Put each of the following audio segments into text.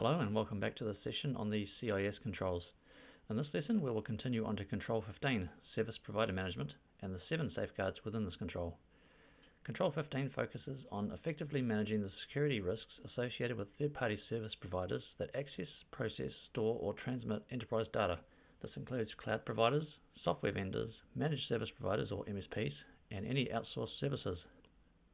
Hello and welcome back to this session on the CIS controls. In this lesson we will continue on to Control 15, Service Provider Management, and the 7 safeguards within this control. Control 15 focuses on effectively managing the security risks associated with third-party service providers that access, process, store or transmit enterprise data. This includes cloud providers, software vendors, managed service providers or MSPs, and any outsourced services.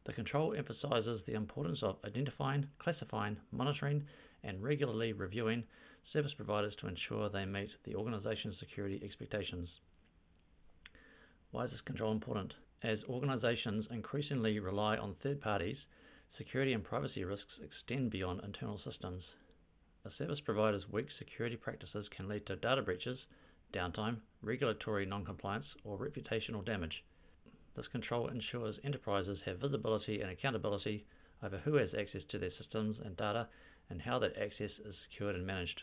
The control emphasizes the importance of identifying, classifying, monitoring, and regularly reviewing service providers to ensure they meet the organization's security expectations. Why is this control important? As organizations increasingly rely on third parties, security and privacy risks extend beyond internal systems. A service provider's weak security practices can lead to data breaches, downtime, regulatory non-compliance, or reputational damage. This control ensures enterprises have visibility and accountability over who has access to their systems and data and how that access is secured and managed.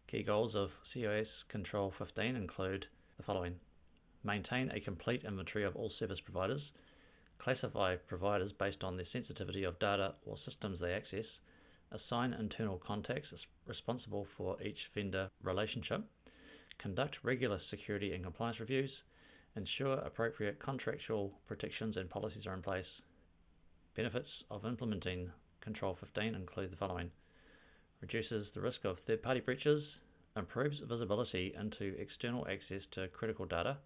Key goals of CIS Control 15 include the following: maintain a complete inventory of all service providers, classify providers based on their sensitivity of data or systems they access, assign internal contacts responsible for each vendor relationship, conduct regular security and compliance reviews, ensure appropriate contractual protections and policies are in place. Benefits of implementing Control 15 include the following: reduces the risk of third-party breaches, improves visibility into external access to critical data,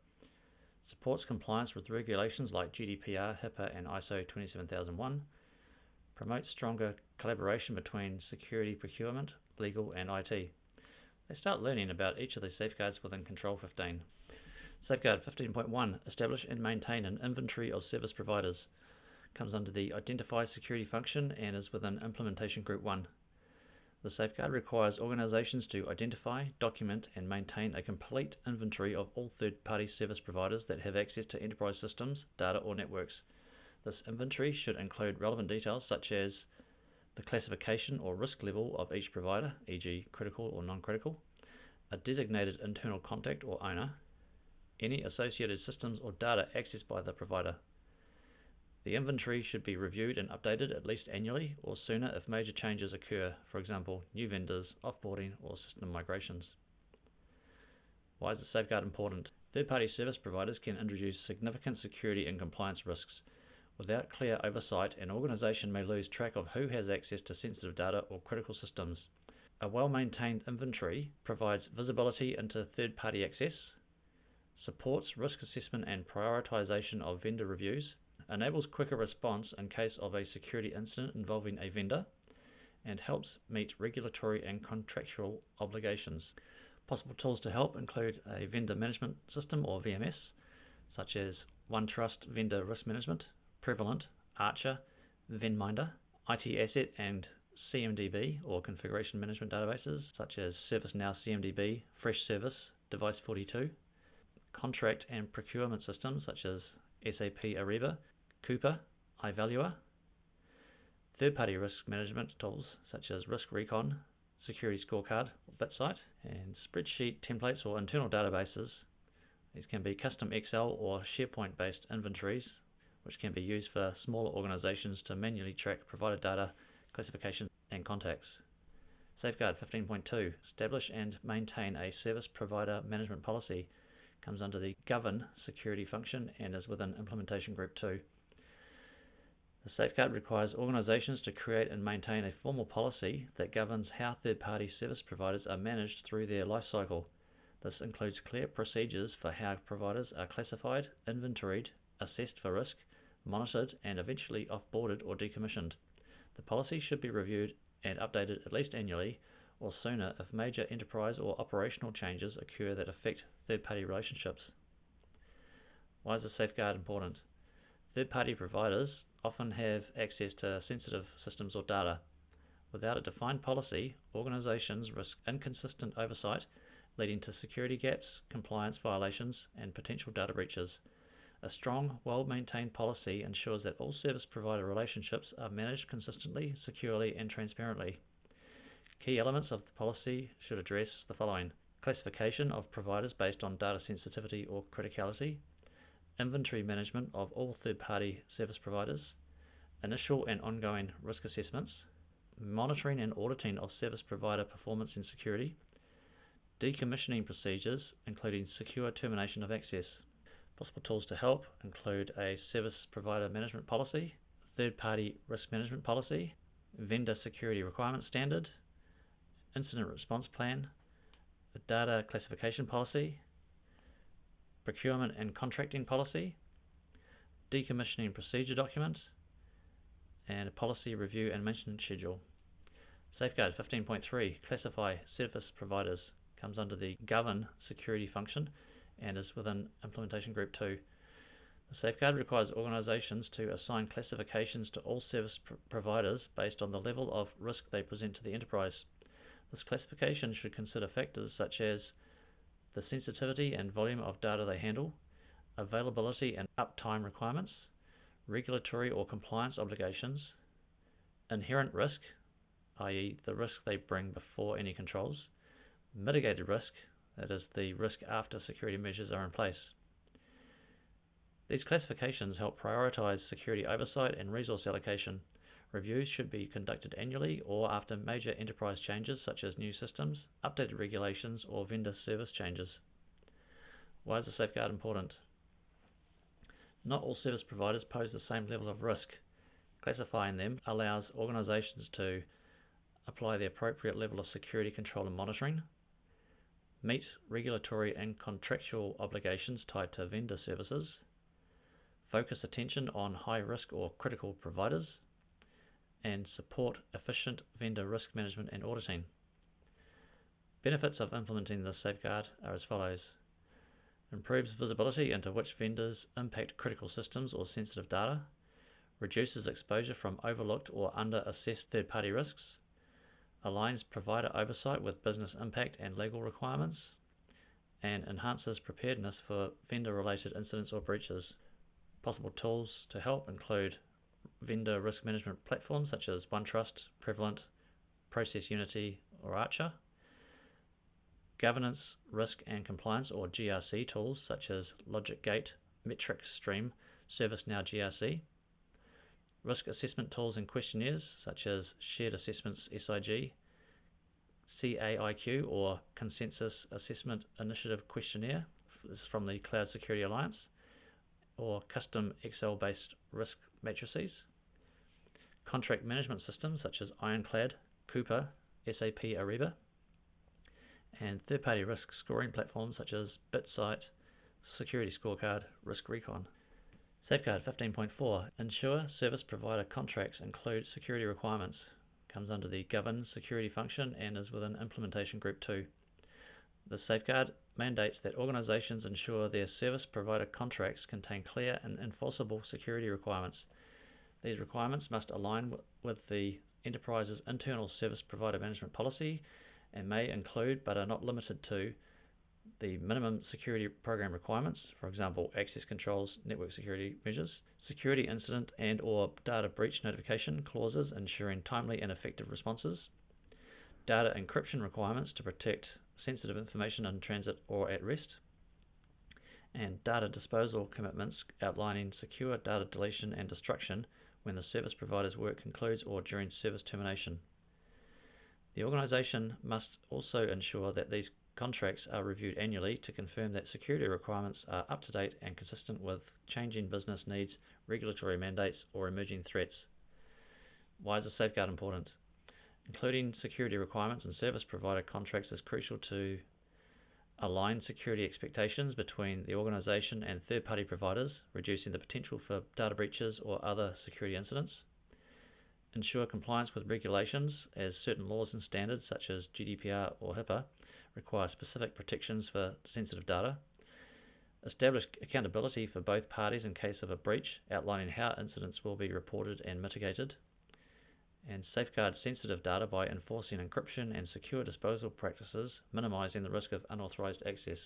supports compliance with regulations like GDPR, HIPAA and ISO 27001, promotes stronger collaboration between security procurement, legal and IT. Let's start learning about each of these safeguards within Control 15. Safeguard 15.1, establish and maintain an inventory of service providers. Comes under the Identify Security function and is within Implementation Group 1. The safeguard requires organizations to identify, document and maintain a complete inventory of all third-party service providers that have access to enterprise systems, data or networks. This inventory should include relevant details such as the classification or risk level of each provider, e.g. critical or non-critical, a designated internal contact or owner, any associated systems or data accessed by the provider. The inventory should be reviewed and updated at least annually or sooner if major changes occur, for example, new vendors, offboarding or system migrations. Why is the safeguard important? Third-party service providers can introduce significant security and compliance risks. Without clear oversight, an organization may lose track of who has access to sensitive data or critical systems. A well-maintained inventory provides visibility into third-party access, supports risk assessment and prioritization of vendor reviews, enables quicker response in case of a security incident involving a vendor, and helps meet regulatory and contractual obligations. Possible tools to help include a vendor management system or VMS, such as OneTrust Vendor Risk Management, Prevalent, Archer, VenMinder, IT Asset and CMDB or configuration management databases such as ServiceNow CMDB, Freshservice, Device42, contract and procurement systems such as SAP Ariba, Coupa, iValua, third-party risk management tools such as Risk Recon, Security Scorecard, BitSight, and spreadsheet templates or internal databases. These can be custom Excel or SharePoint-based inventories, which can be used for smaller organizations to manually track provider data, classification, and contacts. Safeguard 15.2, establish and maintain a service provider management policy. Comes under the Govern Security function and is within Implementation Group 2. The safeguard requires organizations to create and maintain a formal policy that governs how third-party service providers are managed through their life cycle. This includes clear procedures for how providers are classified, inventoried, assessed for risk, monitored, and eventually offboarded or decommissioned. The policy should be reviewed and updated at least annually or sooner if major enterprise or operational changes occur that affect third-party relationships. Why is the safeguard important? Third-party providers often have access to sensitive systems or data. Without a defined policy, organizations risk inconsistent oversight, leading to security gaps, compliance violations, and potential data breaches. A strong, well-maintained policy ensures that all service provider relationships are managed consistently, securely, and transparently. Key elements of the policy should address the following: classification of providers based on data sensitivity or criticality, inventory management of all third-party service providers, initial and ongoing risk assessments, monitoring and auditing of service provider performance and security, decommissioning procedures, including secure termination of access. Possible tools to help include a service provider management policy, third-party risk management policy, vendor security requirement standard, incident response plan, a data classification policy, procurement and contracting policy, decommissioning procedure document, and a policy review and maintenance schedule. Safeguard 15.3, classify service providers, comes under the govern security function and is within implementation group 2. The safeguard requires organizations to assign classifications to all service providers based on the level of risk they present to the enterprise. This classification should consider factors such as the sensitivity and volume of data they handle, availability and uptime requirements, regulatory or compliance obligations, inherent risk, i.e. the risk they bring before any controls, mitigated risk, that is the risk after security measures are in place. These classifications help prioritize security oversight and resource allocation. Reviews should be conducted annually or after major enterprise changes such as new systems, updated regulations, or vendor service changes. Why is the safeguard important? Not all service providers pose the same level of risk. Classifying them allows organizations to apply the appropriate level of security control and monitoring, meet regulatory and contractual obligations tied to vendor services, focus attention on high-risk or critical providers, and support efficient vendor risk management and auditing. Benefits of implementing this safeguard are as follows. Improves visibility into which vendors impact critical systems or sensitive data, reduces exposure from overlooked or under-assessed third-party risks, aligns provider oversight with business impact and legal requirements, and enhances preparedness for vendor-related incidents or breaches. Possible tools to help include vendor risk management platforms such as OneTrust, Prevalent, Process Unity, or Archer, governance, risk and compliance or GRC tools such as LogicGate, Metric Stream, ServiceNow GRC, risk assessment tools and questionnaires such as Shared Assessments SIG, CAIQ or Consensus Assessment Initiative Questionnaire from the Cloud Security Alliance, or custom Excel-based risk matrices, contract management systems such as Ironclad, Coupa, SAP Ariba, and third-party risk scoring platforms such as BitSight, Security Scorecard, Risk Recon. Safeguard 15.4, ensure service provider contracts include security requirements, comes under the govern security function and is within implementation group 2. The safeguard mandates that organizations ensure their service provider contracts contain clear and enforceable security requirements. These requirements must align with the enterprise's internal service provider management policy and may include, but are not limited to, the minimum security program requirements, for example, access controls, network security measures, security incident and or data breach notification clauses ensuring timely and effective responses, data encryption requirements to protect sensitive information in transit or at rest, and data disposal commitments outlining secure data deletion and destruction when the service provider's work concludes or during service termination. The organization must also ensure that these contracts are reviewed annually to confirm that security requirements are up to date and consistent with changing business needs, regulatory mandates, or emerging threats. Why is a safeguard important? Including security requirements in service provider contracts is crucial to align security expectations between the organization and third-party providers, reducing the potential for data breaches or other security incidents. Ensure compliance with regulations, as certain laws and standards such as GDPR or HIPAA require specific protections for sensitive data. Establish accountability for both parties in case of a breach, outlining how incidents will be reported and mitigated. And safeguard sensitive data by enforcing encryption and secure disposal practices, minimizing the risk of unauthorized access.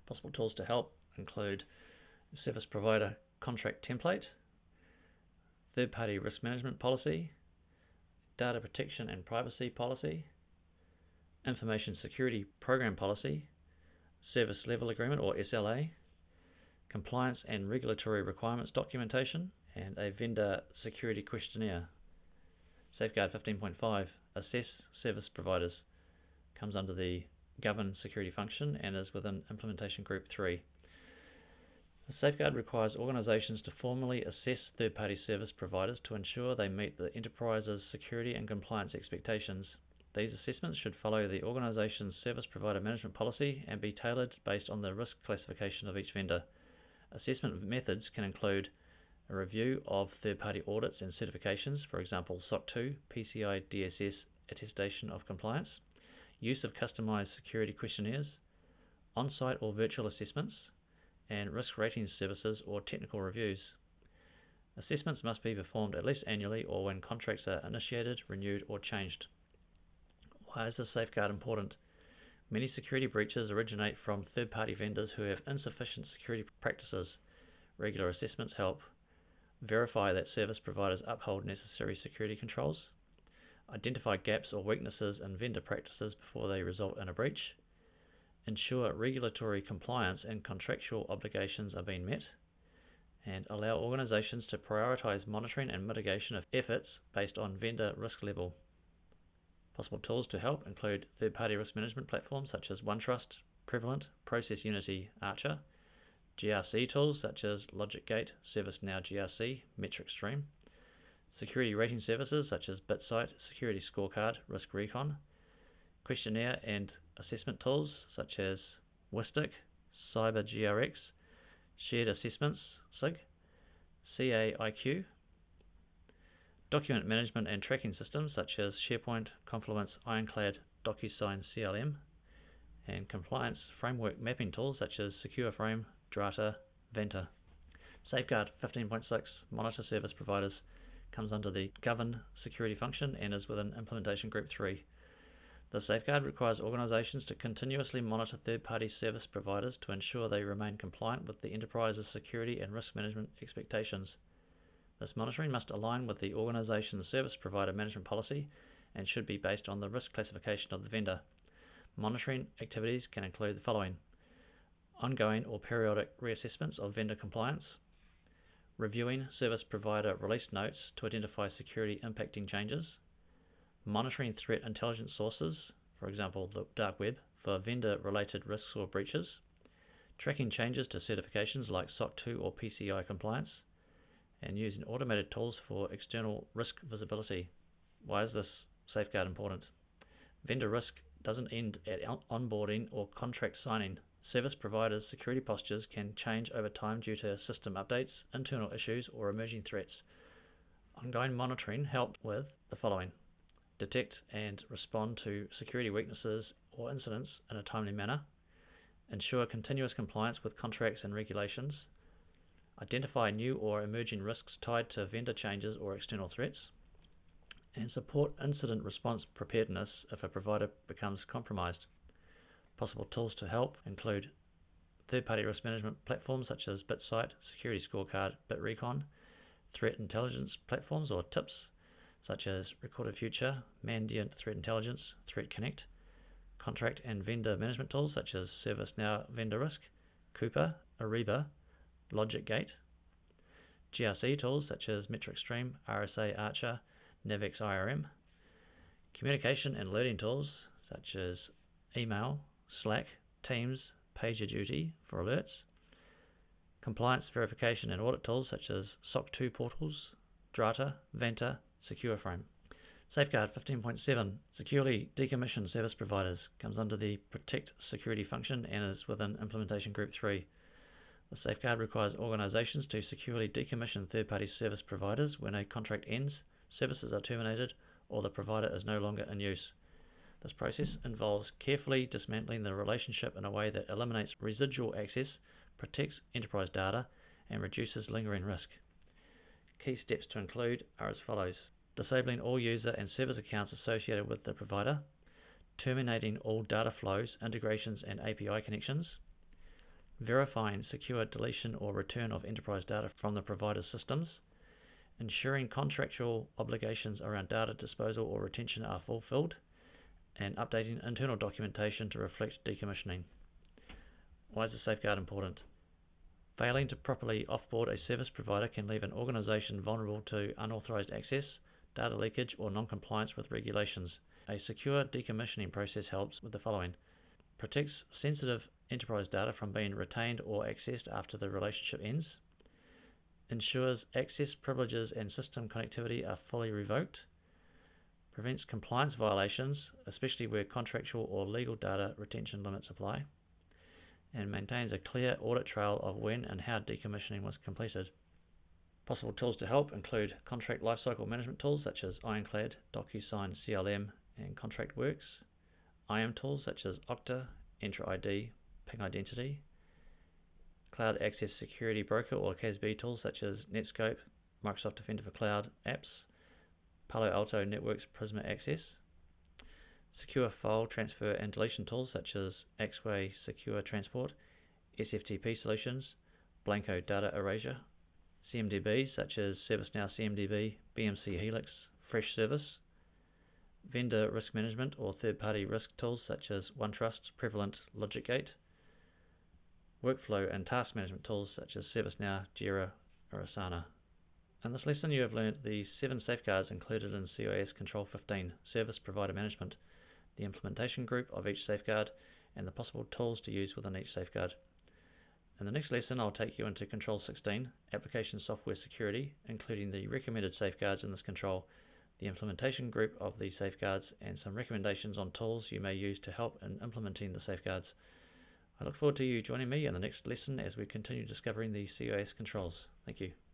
Possible tools to help include service provider contract template, third-party risk management policy, data protection and privacy policy, information security program policy, service level agreement or SLA, compliance and regulatory requirements documentation, and a vendor security questionnaire. Safeguard 15.5, assess service providers, comes under the govern security function and is within implementation group 3. The safeguard requires organizations to formally assess third-party service providers to ensure they meet the enterprise's security and compliance expectations. These assessments should follow the organization's service provider management policy and be tailored based on the risk classification of each vendor. Assessment methods can include a review of third-party audits and certifications, for example SOC 2, PCI DSS attestation of compliance, use of customized security questionnaires, on-site or virtual assessments, and risk rating services or technical reviews. Assessments must be performed at least annually or when contracts are initiated, renewed, or changed. Why is this safeguard important? Many security breaches originate from third-party vendors who have insufficient security practices. Regular assessments help verify that service providers uphold necessary security controls, identify gaps or weaknesses in vendor practices before they result in a breach, ensure regulatory compliance and contractual obligations are being met, and allow organizations to prioritize monitoring and mitigation of efforts based on vendor risk level. Possible tools to help include third-party risk management platforms such as OneTrust, Prevalent, Process Unity, Archer, GRC tools such as LogicGate, ServiceNow GRC, MetricStream, security rating services such as BitSight, Security Scorecard, Risk Recon, questionnaire and assessment tools such as Wistic, CyberGRX, Shared Assessments, SIG, CAIQ, document management and tracking systems such as SharePoint, Confluence, Ironclad, DocuSign, CLM, and compliance framework mapping tools such as SecureFrame, Drata, Vanta. Safeguard 15.6, monitor service providers, comes under the govern security function and is within implementation group 3. The safeguard requires organizations to continuously monitor third-party service providers to ensure they remain compliant with the enterprise's security and risk management expectations. This monitoring must align with the organization's service provider management policy and should be based on the risk classification of the vendor. Monitoring activities can include the following: ongoing or periodic reassessments of vendor compliance, reviewing service provider release notes to identify security impacting changes, monitoring threat intelligence sources, for example the dark web, for vendor-related risks or breaches, tracking changes to certifications like SOC 2 or PCI compliance, and using automated tools for external risk visibility. Why is this safeguard important? Vendor risk doesn't end at onboarding or contract signing. Service providers' security postures can change over time due to system updates, internal issues, or emerging threats. Ongoing monitoring helps with the following: detect and respond to security weaknesses or incidents in a timely manner, ensure continuous compliance with contracts and regulations, identify new or emerging risks tied to vendor changes or external threats, and support incident response preparedness if a provider becomes compromised. Possible tools to help include third-party risk management platforms such as BitSight, Security Scorecard, BitRecon, threat intelligence platforms or TIPS such as Recorded Future, Mandiant Threat Intelligence, Threat Connect, contract and vendor management tools such as ServiceNow Vendor Risk, Coupa, Ariba, LogicGate, GRC tools such as MetricStream, RSA Archer, Navex IRM, communication and alerting tools such as email, Slack, Teams, PagerDuty for alerts, compliance verification and audit tools such as SOC 2 portals, Drata, Vanta, SecureFrame. Safeguard 15.7, securely decommission service providers, comes under the protect security function and is within implementation group 3. The safeguard requires organizations to securely decommission third-party service providers when a contract ends, services are terminated, or the provider is no longer in use. This process involves carefully dismantling the relationship in a way that eliminates residual access, protects enterprise data, and reduces lingering risk. Key steps to include are as follows: disabling all user and service accounts associated with the provider, terminating all data flows, integrations, and API connections, verifying secure deletion or return of enterprise data from the provider's systems, ensuring contractual obligations around data disposal or retention are fulfilled, and updating internal documentation to reflect decommissioning. Why is the safeguard important? Failing to properly offboard a service provider can leave an organization vulnerable to unauthorized access, data leakage, or non-compliance with regulations. A secure decommissioning process helps with the following: protects sensitive enterprise data from being retained or accessed after the relationship ends, ensures access privileges and system connectivity are fully revoked, prevents compliance violations, especially where contractual or legal data retention limits apply, and maintains a clear audit trail of when and how decommissioning was completed. Possible tools to help include contract lifecycle management tools such as Ironclad, DocuSign, CLM, and ContractWorks, IAM tools such as Okta, Entra ID, Ping Identity, Cloud Access Security Broker or CASB tools such as Netscope, Microsoft Defender for Cloud Apps, Palo Alto Networks Prisma Access, secure file transfer and deletion tools such as Axway Secure Transport, SFTP solutions, Blanco Data Erasure, CMDBs such as ServiceNow CMDB, BMC Helix, Freshservice, vendor risk management or third-party risk tools such as OneTrust, Prevalent, LogicGate, workflow and task management tools such as ServiceNow, Jira, or Asana. In this lesson you have learned the 7 safeguards included in CIS Control 15, Service Provider Management, the implementation group of each safeguard, and the possible tools to use within each safeguard. In the next lesson I'll take you into Control 16, Application Software Security, including the recommended safeguards in this control, the implementation group of these safeguards, and some recommendations on tools you may use to help in implementing the safeguards. I look forward to you joining me in the next lesson as we continue discovering the CIS controls. Thank you.